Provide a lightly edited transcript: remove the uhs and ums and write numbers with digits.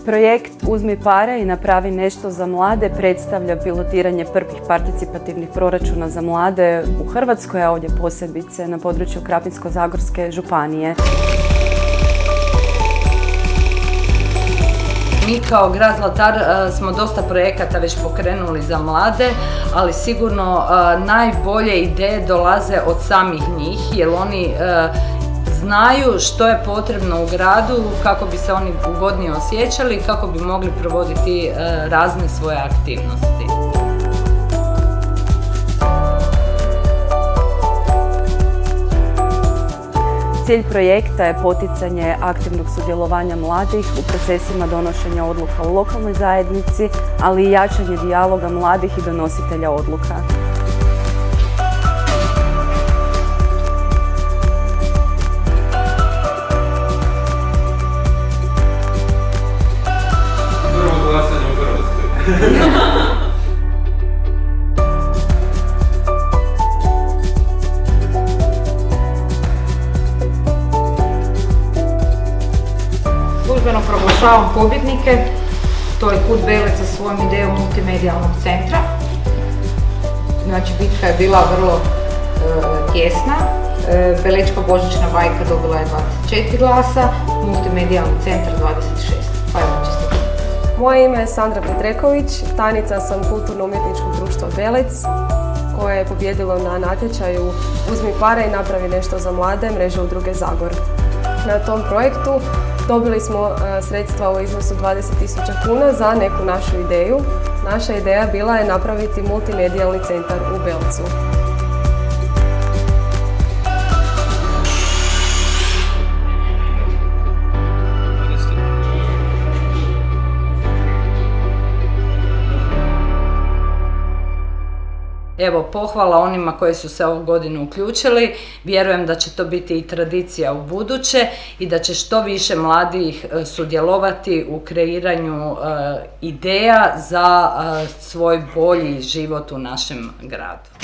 Projekt Uzmi pare i napravi nešto za mlade predstavlja pilotiranje prvih participativnih proračuna za mlade u Hrvatskoj, a ovdje posebice na području Krapinsko-zagorske županije. Mi kao grad Zlatar smo dosta projekata već pokrenuli za mlade, ali sigurno najbolje ideje dolaze od samih njih, jer oni znaju što je potrebno u gradu kako bi se oni ugodnije osjećali i kako bi mogli provoditi razne svoje aktivnosti. Cilj projekta je poticanje aktivnog sudjelovanja mladih u procesima donošenja odluka u lokalnoj zajednici, ali i jačanje dijaloga mladih i donositelja odluka. Prvo glasanje u Hrvatskoj. Službeno proglašavam pobjednike, to je KUD Belec sa svojom idejom multimedijalnog centra. Znači, bitka je bila vrlo tjesna. Belečka božićna bajka dobila je 24 glasa, multimedijalni centar 26. Pa evo, čestitam. Moje ime je Sandra Petreković, tajnica sam Kulturno-umjetničkog društva Belec, koje je pobijedilo na natječaju Uzmi pare i napravi nešto za mlade mreže udruge Zagor. Na tom projektu dobili smo sredstva u iznosu 20.000 kuna za neku našu ideju. Naša ideja bila je napraviti multimedijalni centar u Belcu. Evo, pohvala onima koji su se ovu godinu uključili. Vjerujem da će to biti i tradicija u buduće i da će što više mladih sudjelovati u kreiranju ideja za svoj bolji život u našem gradu.